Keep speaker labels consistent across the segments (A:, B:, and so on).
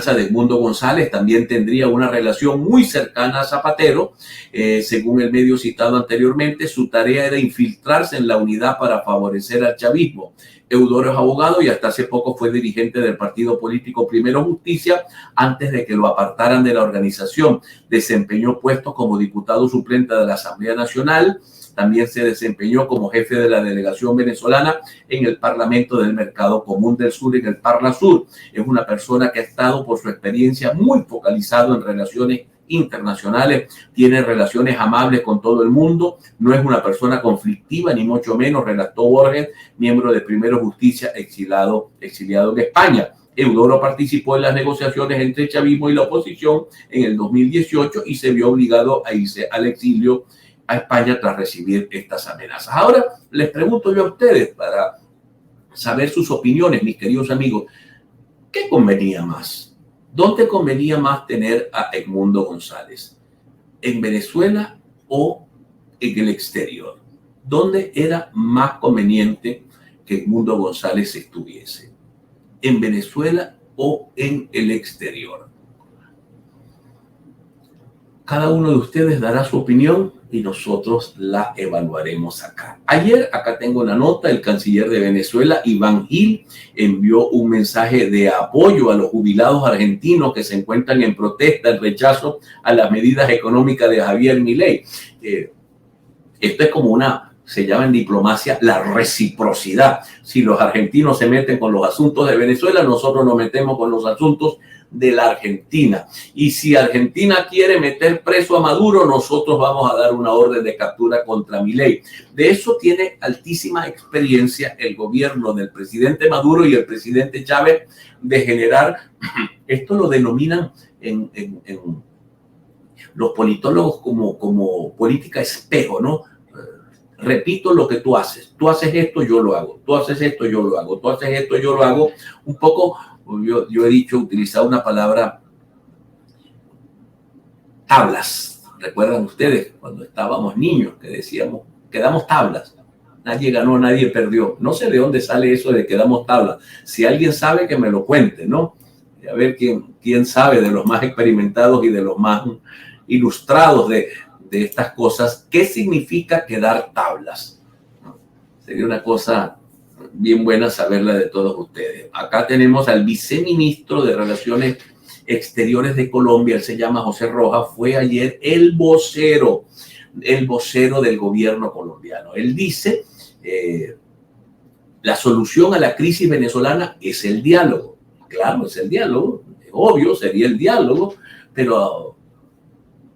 A: de Edmundo González también tendría una relación muy cercana a Zapatero. Según el medio citado anteriormente, su tarea era infiltrarse en la unidad para favorecer al chavismo. Eudoro es abogado y hasta hace poco fue dirigente del partido político Primero Justicia antes de que lo apartaran de la organización. Desempeñó puestos como diputado suplente de la Asamblea Nacional. También se desempeñó como jefe de la delegación venezolana en el Parlamento del Mercado Común del Sur, en el Parlasur. Es una persona que ha estado, por su experiencia, muy focalizado en relaciones internacionales, tiene relaciones amables con todo el mundo, no es una persona conflictiva, ni mucho menos, relató Borges, miembro de Primero Justicia, exiliado en España. Eudoro participó en las negociaciones entre el chavismo y la oposición en el 2018 y se vio obligado a irse al exilio a España tras recibir estas amenazas. Ahora les pregunto yo a ustedes para saber sus opiniones, mis queridos amigos, ¿qué convenía más? ¿Dónde convenía más tener a Edmundo González? ¿En Venezuela o en el exterior? ¿Dónde era más conveniente que Edmundo González estuviese? ¿En Venezuela o en el exterior? Cada uno de ustedes dará su opinión y nosotros la evaluaremos acá. Ayer, acá tengo una nota, el canciller de Venezuela, Iván Gil, envió un mensaje de apoyo a los jubilados argentinos que se encuentran en protesta, en rechazo a las medidas económicas de Javier Milei. Esto es como se llama en diplomacia la reciprocidad. Si los argentinos se meten con los asuntos de Venezuela, nosotros nos metemos con los asuntos de la Argentina. Y si Argentina quiere meter preso a Maduro, nosotros vamos a dar una orden de captura contra Milei. De eso tiene altísima experiencia el gobierno del presidente Maduro y el presidente Chávez de generar, esto lo denominan en los politólogos como política espejo, ¿no? Repito lo que tú haces esto, yo lo hago, tú haces esto, yo lo hago, tú haces esto, yo lo hago. Un poco, yo he utilizado una palabra, tablas. ¿Recuerdan ustedes cuando estábamos niños que decíamos, quedamos tablas? Nadie ganó, nadie perdió. No sé de dónde sale eso de quedamos tablas. Si alguien sabe, que me lo cuente, ¿no? A ver quién sabe de los más experimentados y de los más ilustrados de estas cosas, ¿qué significa quedar tablas? Sería una cosa bien buena saberla de todos ustedes. Acá tenemos al viceministro de Relaciones Exteriores de Colombia, él se llama José Rojas, fue ayer el vocero del gobierno colombiano. Él dice, la solución a la crisis venezolana es el diálogo. Claro, es el diálogo, es obvio, sería el diálogo, pero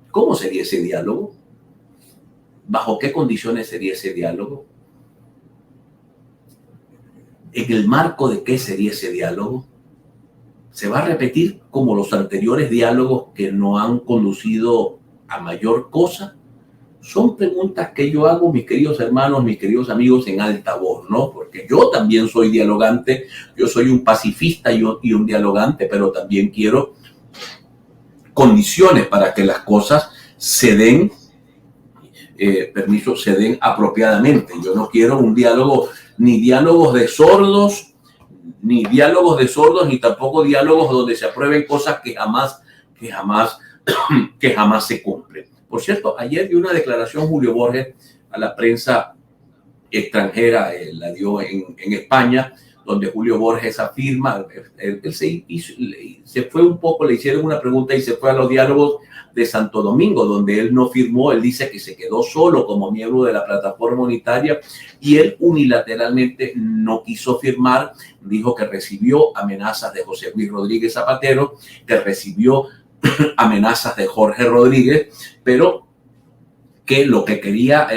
A: ¿cómo sería ese diálogo? ¿Bajo qué condiciones sería ese diálogo? ¿En el marco de qué sería ese diálogo? ¿Se va a repetir como los anteriores diálogos que no han conducido a mayor cosa? Son preguntas que yo hago, mis queridos hermanos, mis queridos amigos, en alta voz, ¿no? Porque yo también soy dialogante, yo soy un pacifista y un dialogante, pero también quiero condiciones para que las cosas se den, se den apropiadamente. Yo no quiero un diálogo, ni diálogos de sordos, ni tampoco diálogos donde se aprueben cosas que jamás se cumplen. Por cierto, ayer dio una declaración Julio Borges a la prensa extranjera, la dio en España, donde Julio Borges afirma, él se fue un poco, le hicieron una pregunta y se fue a los diálogos de Santo Domingo, donde él no firmó. Él dice que se quedó solo como miembro de la plataforma unitaria y él unilateralmente no quiso firmar. Dijo que recibió amenazas de José Luis Rodríguez Zapatero, que recibió amenazas de Jorge Rodríguez, pero que lo que quería,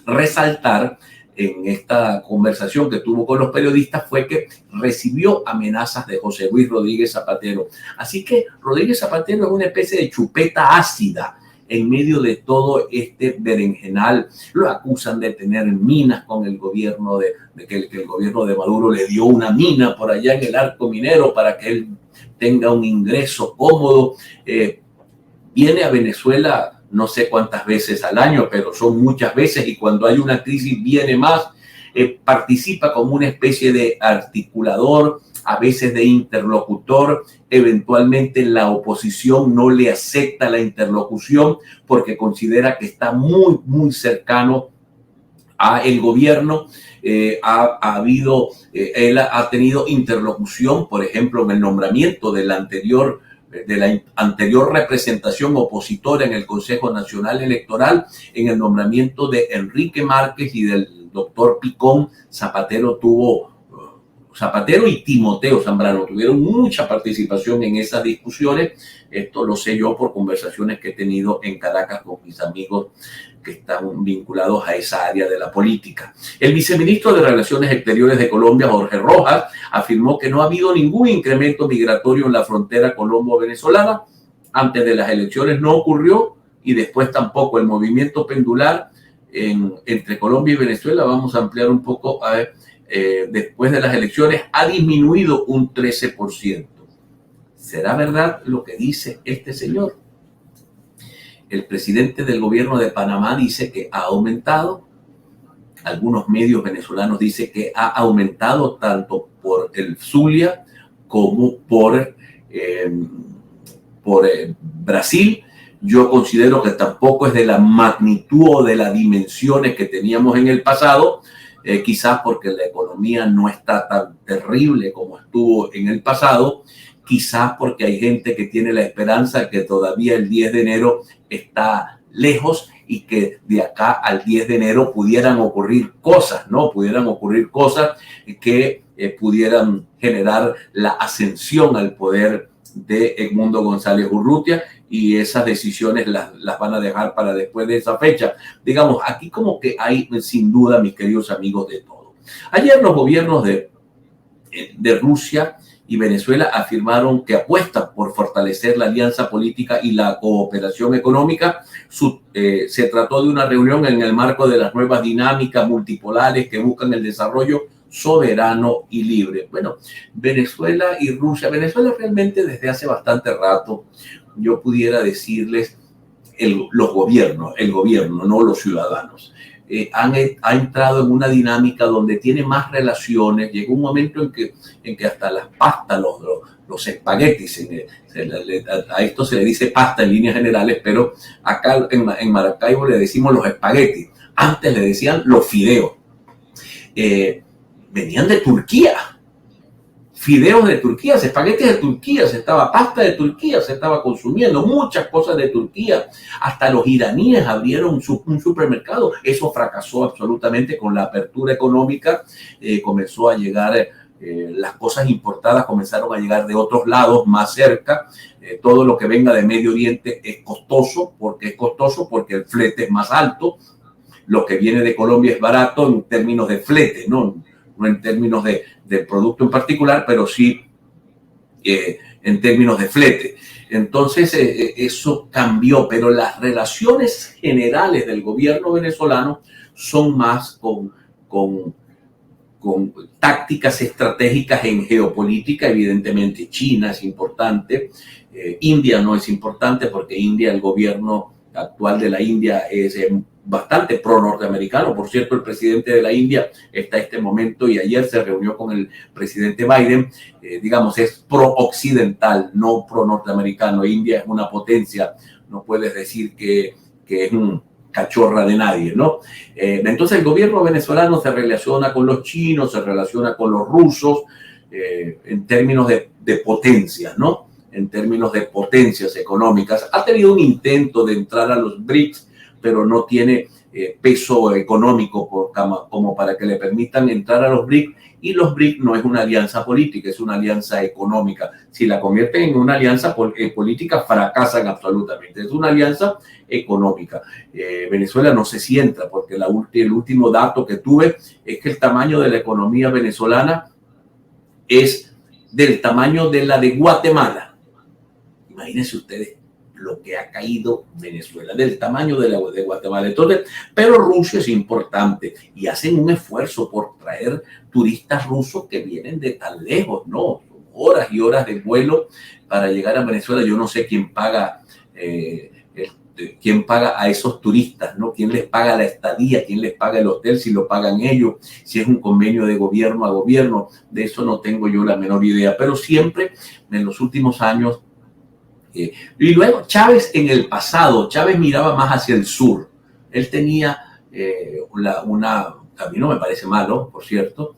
A: resaltar en esta conversación que tuvo con los periodistas fue que recibió amenazas de José Luis Rodríguez Zapatero. Así que Rodríguez Zapatero es una especie de chupeta ácida en medio de todo este berenjenal. Lo acusan de tener minas con el gobierno que el gobierno de Maduro le dio una mina por allá en el arco minero para que él tenga un ingreso cómodo. Viene a Venezuela no sé cuántas veces al año, pero son muchas veces, y cuando hay una crisis viene más. participa como una especie de articulador, a veces de interlocutor. Eventualmente la oposición no le acepta la interlocución porque considera que está muy, muy cercano a el gobierno. Él ha tenido interlocución, por ejemplo, en el nombramiento de la anterior representación opositora en el Consejo Nacional Electoral, en el nombramiento de Enrique Márquez y del doctor Picón. Zapatero y Timoteo Zambrano tuvieron mucha participación en esas discusiones. Esto lo sé yo por conversaciones que he tenido en Caracas con mis amigos que están vinculados a esa área de la política. El viceministro de Relaciones Exteriores de Colombia, Jorge Rojas, afirmó que no ha habido ningún incremento migratorio en la frontera colombo-venezolana. Antes de las elecciones no ocurrió y después tampoco. El movimiento pendular entre Colombia y Venezuela, vamos a ampliar un poco, a ver, después de las elecciones ha disminuido un 13%. ¿Será verdad lo que dice este señor? El presidente del gobierno de Panamá dice que ha aumentado. Algunos medios venezolanos dicen que ha aumentado tanto por el Zulia como por Brasil. Yo considero que tampoco es de la magnitud o de las dimensiones que teníamos en el pasado. Quizás porque la economía no está tan terrible como estuvo en el pasado, quizás porque hay gente que tiene la esperanza que todavía el 10 de enero está lejos y que de acá al 10 de enero pudieran ocurrir cosas, ¿no? Pudieran ocurrir cosas que pudieran generar la ascensión al poder de Edmundo González Urrutia, y esas decisiones las van a dejar para después de esa fecha. Digamos, aquí como que hay, sin duda, mis queridos amigos, de todo. Ayer los gobiernos de Rusia y Venezuela afirmaron que apuestan por fortalecer la alianza política y la cooperación económica. Se trató de una reunión en el marco de las nuevas dinámicas multipolares que buscan el desarrollo soberano y libre. Bueno, Venezuela y Rusia. Venezuela realmente desde hace bastante rato, yo pudiera decirles, el gobierno, no los ciudadanos, ha entrado en una dinámica donde tiene más relaciones. Llegó un momento en que hasta las pastas, los espaguetis, a esto se le dice pasta en líneas generales, pero acá en Maracaibo le decimos los espaguetis. Antes le decían los fideos. Venían de Turquía. Fideos de Turquía, espaguetis de Turquía, pasta de Turquía, se estaba consumiendo muchas cosas de Turquía. Hasta los iraníes abrieron un supermercado. Eso fracasó absolutamente con la apertura económica. Comenzó a llegar, las cosas importadas comenzaron a llegar de otros lados, más cerca. Todo lo que venga de Medio Oriente es costoso porque el flete es más alto. Lo que viene de Colombia es barato en términos de flete, no en términos del producto en particular, pero sí en términos de flete. Entonces eso cambió, pero las relaciones generales del gobierno venezolano son más con tácticas estratégicas en geopolítica. Evidentemente China es importante, India no es importante porque el gobierno actual de la India es bastante pro-norteamericano. Por cierto, el presidente de la India está en este momento y ayer se reunió con el presidente Biden. Digamos, es pro-occidental, no pro-norteamericano. India es una potencia, no puedes decir que es un cachorra de nadie, ¿no? Entonces el gobierno venezolano se relaciona con los chinos, se relaciona con los rusos en términos de potencias, ¿no? En términos de potencias económicas. Ha tenido un intento de entrar a los BRICS, pero no tiene peso económico como para que le permitan entrar a los BRICS. Y los BRICS no es una alianza política, es una alianza económica. Si la convierten en una alianza política, fracasan absolutamente. Es una alianza económica. Venezuela no sé si entra, porque el último dato que tuve es que el tamaño de la economía venezolana es del tamaño de la de Guatemala. Imagínense ustedes lo que ha caído Venezuela, del tamaño de Guatemala. Entonces, pero Rusia es importante y hacen un esfuerzo por traer turistas rusos que vienen de tan lejos, ¿no? Horas y horas de vuelo para llegar a Venezuela. Yo no sé quién paga quién paga a esos turistas, ¿no? ¿Quién les paga la estadía? ¿Quién les paga el hotel? Si lo pagan ellos, si es un convenio de gobierno a gobierno, de eso no tengo yo la menor idea. Pero siempre, en los últimos años, y luego Chávez en el pasado, Chávez miraba más hacia el sur. Él tenía a mí no me parece malo, por cierto,